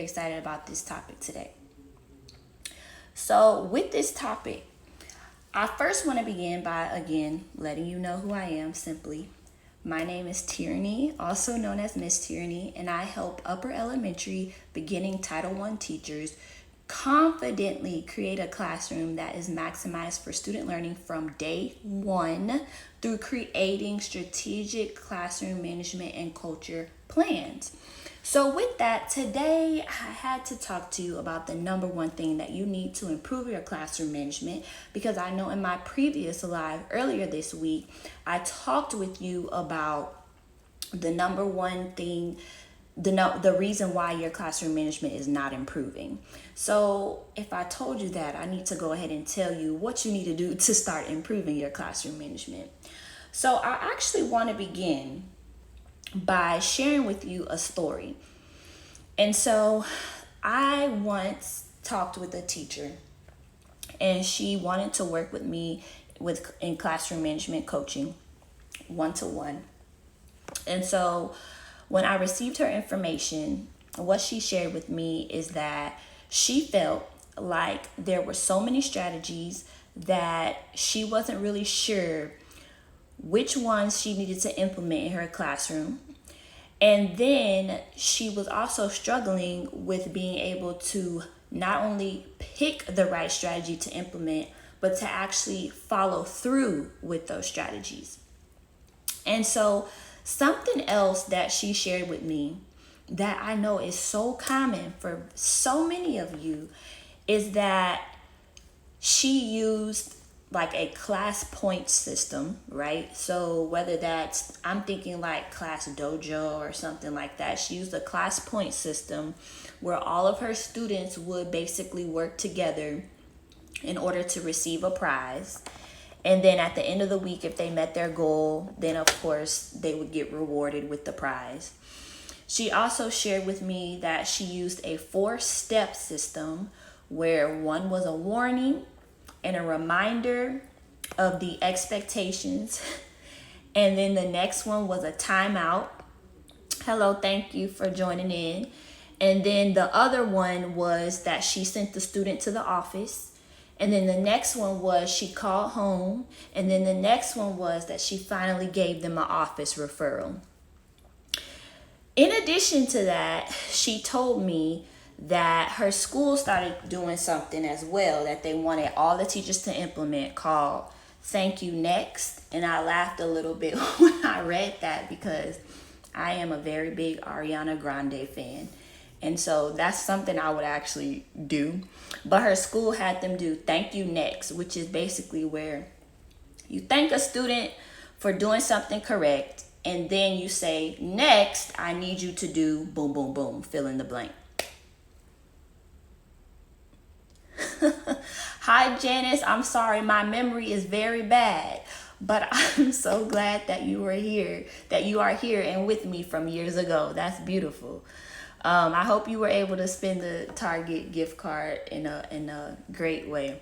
Excited about this topic today. So, with this topic, I first want to begin by again letting you know who I am simply. My name is Tierney, also known as Miss Tierney, and I help upper elementary beginning Title I teachers confidently create a classroom that is maximized for student learning from day one through creating strategic classroom management and culture plans. So, with that, today I had to talk to you about the number one thing that you need to improve your classroom management, because I know in my previous live earlier this week, I talked with you about the number one thing, the reason why your classroom management is not improving. So if I told you that, I need to go ahead and tell you what you need to do to start improving your classroom management. So I actually want to begin by sharing with you a story. And so I once talked with a teacher, and she wanted to work with me in classroom management coaching, one to one. And so when I received her information, what she shared with me is that she felt like there were so many strategies that she wasn't really sure which ones she needed to implement in her classroom. And then she was also struggling with being able to not only pick the right strategy to implement, but to actually follow through with those strategies. And so, something else that she shared with me that I know is so common for so many of you is that she used like a class point system, right? So whether that's, I'm thinking like Class Dojo or something like that, she used a class point system where all of her students would basically work together in order to receive a prize. And then at the end of the week, if they met their goal, then of course they would get rewarded with the prize. She also shared with me that she used a 4-step system where one was a warning and a reminder of the expectations. And then the next one was a timeout. Hello, thank you for joining in. And then the other one was that she sent the student to the office. And then the next one was she called home. And then the next one was that she finally gave them an office referral. In addition to that, she told me that her school started doing something as well that they wanted all the teachers to implement called Thank You Next. And I laughed a little bit when I read that because I am a very big Ariana Grande fan. And so that's something I would actually do. But her school had them do Thank You Next, which is basically where you thank a student for doing something correct, and then you say, next, I need you to do boom, boom, boom, fill in the blank. Hi, Janice. I'm sorry, my memory is very bad, but I'm so glad that you are here and with me from years ago. That's beautiful. I hope you were able to spend the Target gift card in a great way.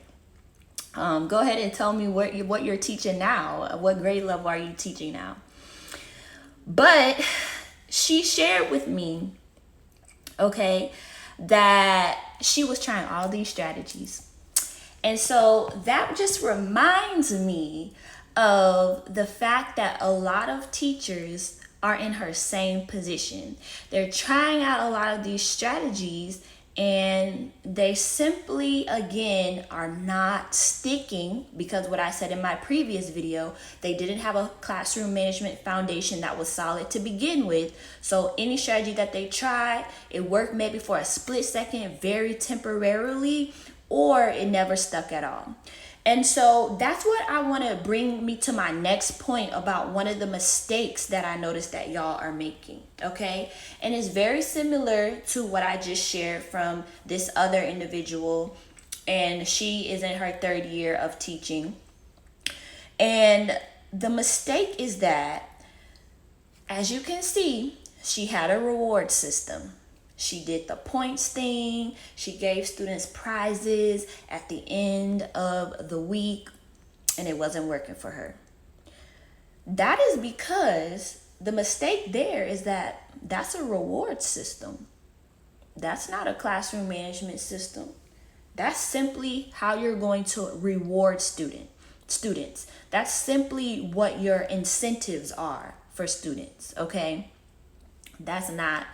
Go ahead and tell me what you're teaching now. What grade level are you teaching now? But she shared with me, okay, that she was trying all these strategies. And so that just reminds me of the fact that a lot of teachers are in her same position. They're trying out a lot of these strategies, and they simply, again, are not sticking because what I said in my previous video, they didn't have a classroom management foundation that was solid to begin with. So any strategy that they tried, it worked maybe for a split second, very temporarily, or it never stuck at all. And so that's what I want to bring me to my next point about one of the mistakes that I noticed that y'all are making, okay? And it's very similar to what I just shared from this other individual, and she is in her 3rd year of teaching. And the mistake is that, as you can see, she had a reward system. She did the points thing. She gave students prizes at the end of the week, and it wasn't working for her. That is because the mistake there is that that's a reward system. That's not a classroom management system. That's simply how you're going to reward students. That's simply what your incentives are for students, okay? That's not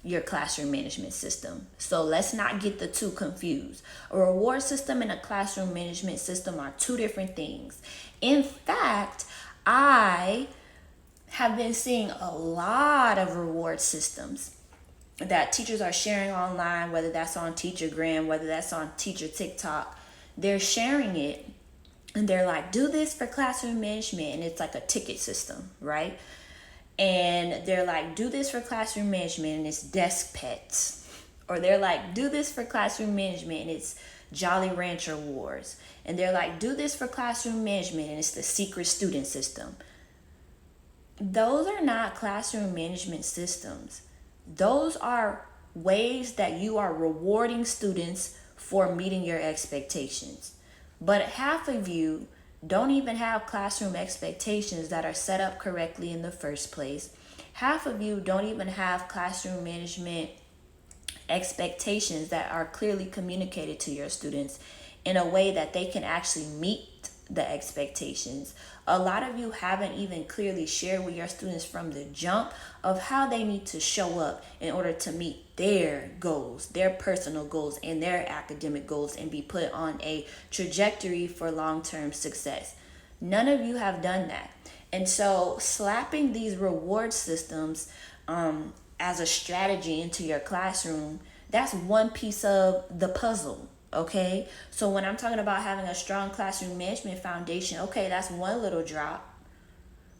your classroom management system. So let's not get the two confused. A reward system and a classroom management system are two different things. In fact, I have been seeing a lot of reward systems that teachers are sharing online, whether that's on TeacherGram, whether that's on Teacher TikTok. They're sharing it and they're like, do this for classroom management. And it's like a ticket system, right? And they're like, do this for classroom management, and it's desk pets. Or they're like, do this for classroom management, and it's Jolly Rancher Wars. And they're like, do this for classroom management, and it's the secret student system. Those are not classroom management systems. Those are ways that you are rewarding students for meeting your expectations. But half of you don't even have classroom expectations that are set up correctly in the first place. Half of you don't even have classroom management expectations that are clearly communicated to your students in a way that they can actually meet the expectations. A lot of you haven't even clearly shared with your students from the jump of how they need to show up in order to meet their goals, their personal goals, and their academic goals, and be put on a trajectory for long-term success. None of you have done that. And so slapping these reward systems as a strategy into your classroom, that's one piece of the puzzle. Okay, so when I'm talking about having a strong classroom management foundation, okay, that's one little drop,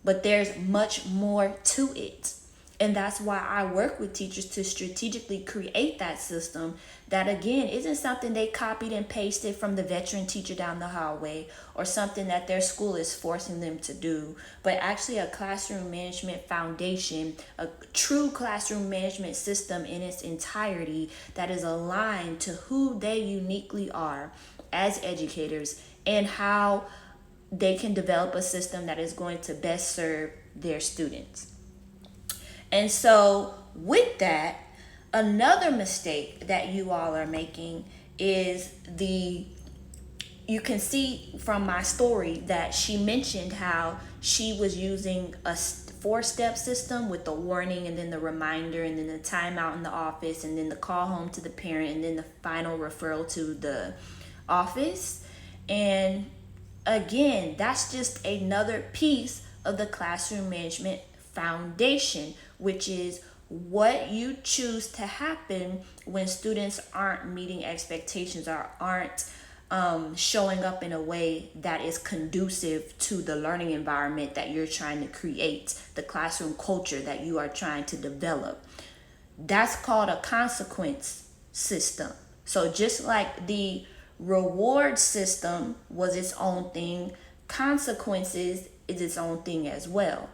but there's much more to it. And that's why I work with teachers to strategically create that system that, again, isn't something they copied and pasted from the veteran teacher down the hallway or something that their school is forcing them to do, but actually a classroom management foundation, a true classroom management system in its entirety that is aligned to who they uniquely are as educators and how they can develop a system that is going to best serve their students. And so with that, another mistake that you all are making is you can see from my story that she mentioned how she was using a 4-step system with the warning and then the reminder and then the timeout in the office and then the call home to the parent and then the final referral to the office. And again, that's just another piece of the classroom management foundation, which is what you choose to happen when students aren't meeting expectations or aren't showing up in a way that is conducive to the learning environment that you're trying to create, the classroom culture that you are trying to develop. That's called a consequence system. So just like the reward system was its own thing, consequences is its own thing as well.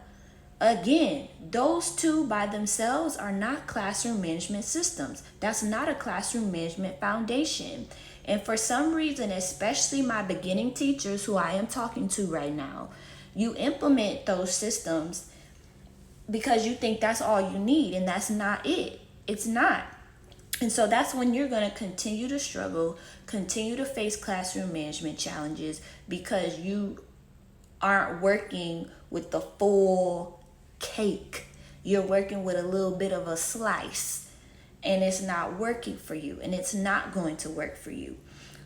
Again, those two by themselves are not classroom management systems. That's not a classroom management foundation. And for some reason, especially my beginning teachers who I am talking to right now, you implement those systems because you think that's all you need, and that's not it. It's not. And so that's when you're going to continue to struggle, continue to face classroom management challenges because you aren't working with the full cake. You're working with a little bit of a slice, and it's not working for you, and it's not going to work for you.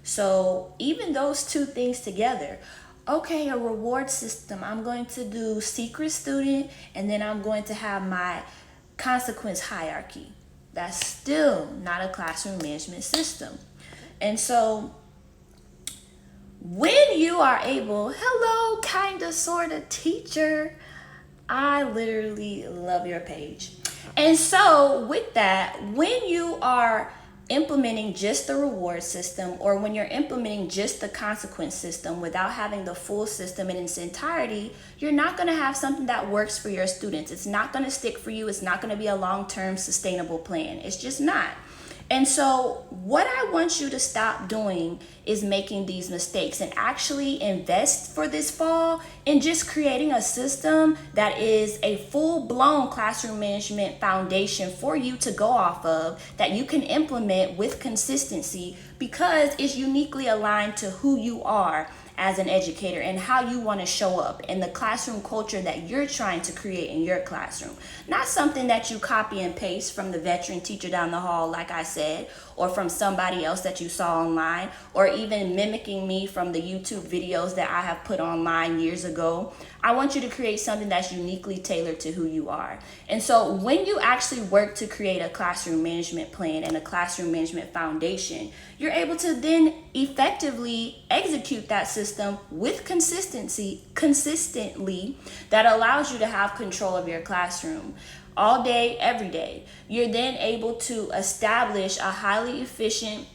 So even those two things together, okay, a reward system, I'm going to do secret student, and then I'm going to have my consequence hierarchy. That's still not a classroom management system. And so when you are able, hello, kinda, sorta teacher, I literally love your page. And so with that, when you are implementing just the reward system, or when you're implementing just the consequence system without having the full system in its entirety, you're not going to have something that works for your students. It's not going to stick for you. It's not going to be a long-term sustainable plan. It's just not. And so, what I want you to stop doing is making these mistakes and actually invest for this fall in just creating a system that is a full blown classroom management foundation for you to go off of that you can implement with consistency because it's uniquely aligned to who you are as an educator and how you want to show up in the classroom culture that you're trying to create in your classroom. Not something that you copy and paste from the veteran teacher down the hall, like I said, or from somebody else that you saw online, or even mimicking me from the YouTube videos that I have put online years ago. I want you to create something that's uniquely tailored to who you are. And so when you actually work to create a classroom management plan and a classroom management foundation, you're able to then effectively execute that system with consistently that allows you to have control of your classroom all day, every day. You're then able to establish a highly efficient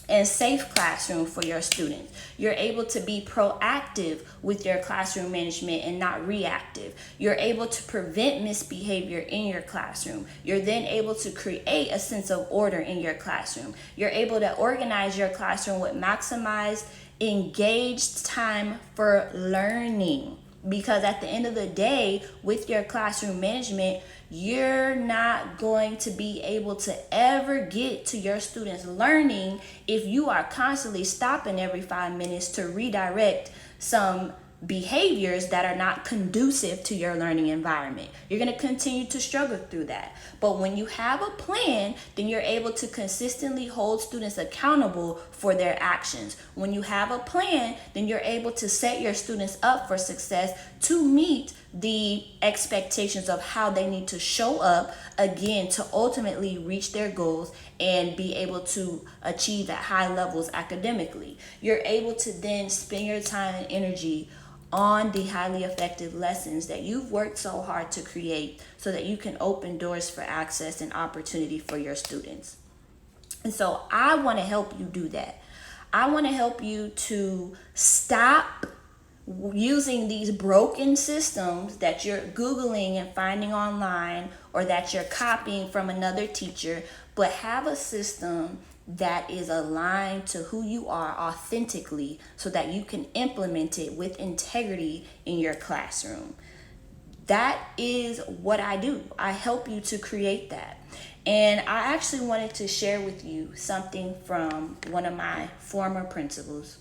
and safe classroom for your students. You're able to be proactive with your classroom management and not reactive. You're able to prevent misbehavior in your classroom. You're then able to create a sense of order in your classroom. You're able to organize your classroom with maximized engaged time for learning. Because at the end of the day, with your classroom management, you're not going to be able to ever get to your students' learning if you are constantly stopping every 5 minutes to redirect some behaviors that are not conducive to your learning environment. You're going to continue to struggle through that. But when you have a plan, then you're able to consistently hold students accountable for their actions. When you have a plan, then you're able to set your students up for success to meet the expectations of how they need to show up again to ultimately reach their goals and be able to achieve at high levels academically. You're able to then spend your time and energy on the highly effective lessons that you've worked so hard to create so that you can open doors for access and opportunity for your students. And so I want to help you do that. I want to help you to stop using these broken systems that you're Googling and finding online or that you're copying from another teacher, but have a system that is aligned to who you are authentically so that you can implement it with integrity in your classroom. That is what I do. I help you to create that. And I actually wanted to share with you something from one of my former principals.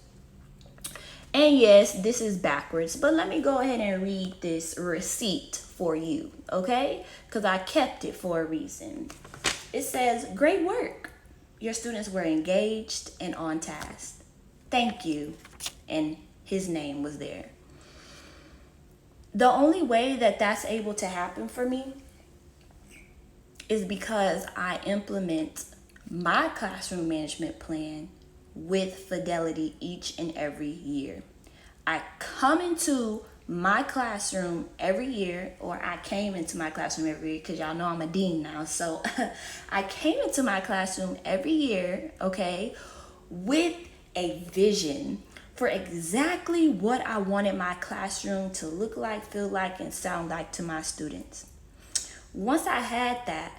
And yes, this is backwards, but let me go ahead and read this receipt for you, okay? Because I kept it for a reason. It says, "Great work. Your students were engaged and on task. Thank you." And his name was there. The only way that that's able to happen for me is because I implement my classroom management plan with fidelity each and every year. I come into my classroom every year, or I came into my classroom every year because y'all know I'm a dean now. So I came into my classroom every year, okay, with a vision for exactly what I wanted my classroom to look like, feel like, and sound like to my students. Once I had that,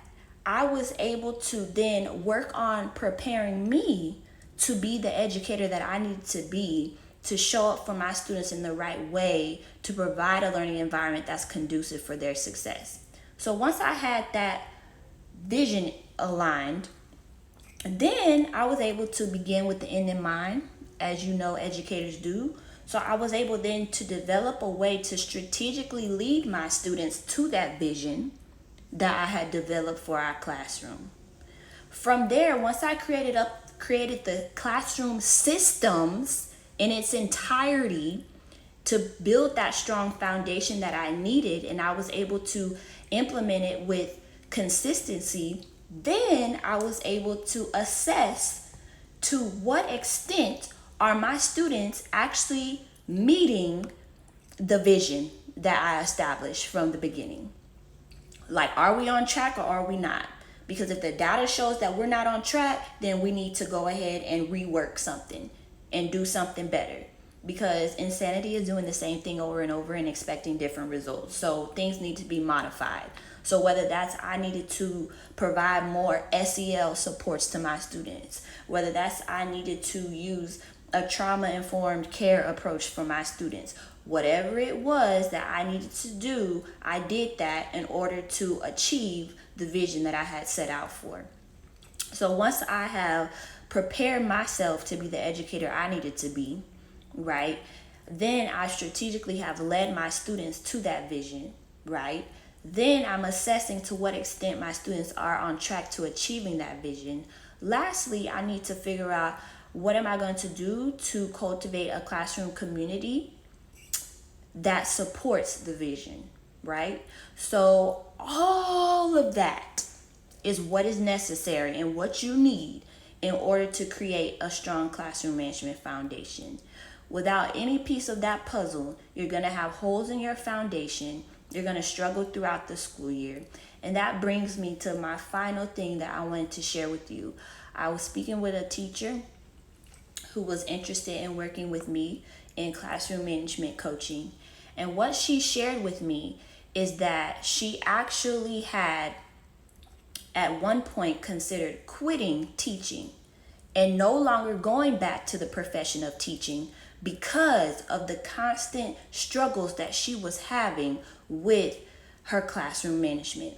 I was able to then work on preparing me to be the educator that I needed to be to show up for my students in the right way to provide a learning environment that's conducive for their success. So once I had that vision aligned, then I was able to begin with the end in mind, as you know educators do. So I was able then to develop a way to strategically lead my students to that vision that I had developed for our classroom. From there, once I created the classroom systems in its entirety to build that strong foundation that I needed, and I was able to implement it with consistency, then I was able to assess to what extent are my students actually meeting the vision that I established from the beginning. Like, are we on track or are we not? Because if the data shows that we're not on track, then we need to go ahead and rework something and do something better. Because insanity is doing the same thing over and over and expecting different results. So things need to be modified. So whether that's I needed to provide more SEL supports to my students, whether that's I needed to use a trauma-informed care approach for my students, whatever it was that I needed to do, I did that in order to achieve the vision that I had set out for. So once I have prepared myself to be the educator I needed to be, right, then I strategically have led my students to that vision, right? Then I'm assessing to what extent my students are on track to achieving that vision. Lastly, I need to figure out what am I going to do to cultivate a classroom community that supports the vision, right? So all of that is what is necessary and what you need in order to create a strong classroom management foundation. Without any piece of that puzzle, you're going to have holes in your foundation. You're going to struggle throughout the school year. And that brings me to my final thing that I wanted to share with you. I was speaking with a teacher who was interested in working with me in classroom management coaching. And what she shared with me is that she actually had at one point considered quitting teaching and no longer going back to the profession of teaching because of the constant struggles that she was having with her classroom management.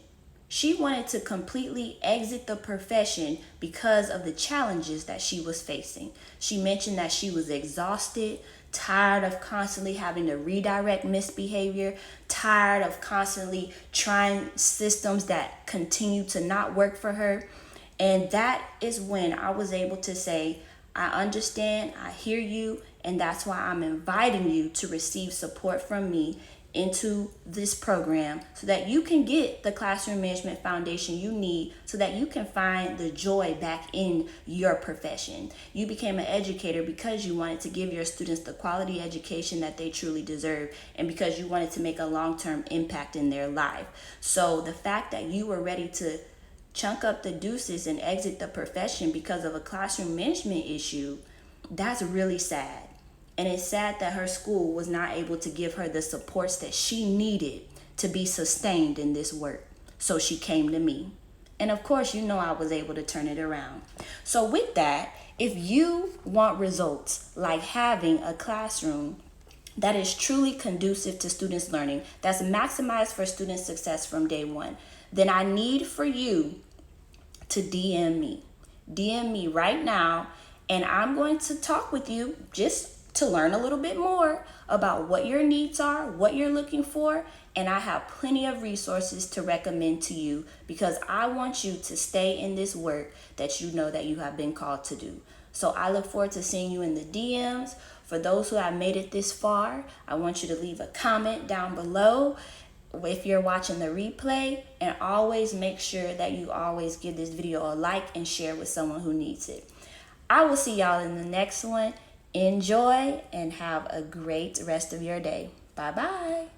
She wanted to completely exit the profession because of the challenges that she was facing. She mentioned that she was exhausted, tired of constantly having to redirect misbehavior, tired of constantly trying systems that continue to not work for her. And that is when I was able to say, I understand, I hear you, and that's why I'm inviting you to receive support from me into this program so that you can get the classroom management foundation you need so that you can find the joy back in your profession. You became an educator because you wanted to give your students the quality education that they truly deserve and because you wanted to make a long-term impact in their life. So the fact that you were ready to chunk up the deuces and exit the profession because of a classroom management issue, that's really sad. And it's sad that her school was not able to give her the supports that she needed to be sustained in this work. So she came to me. And of course, you know I was able to turn it around. So with that, if you want results like having a classroom that is truly conducive to students' learning, that's maximized for student success from day one, then I need for you to DM me. DM me right now, and I'm going to talk with you just to learn a little bit more about what your needs are, what you're looking for, and I have plenty of resources to recommend to you because I want you to stay in this work that you know that you have been called to do. So I look forward to seeing you in the DMs. For those who have made it this far, I want you to leave a comment down below if you're watching the replay, and always make sure that you always give this video a like and share with someone who needs it. I will see y'all in the next one. Enjoy and have a great rest of your day. Bye-bye.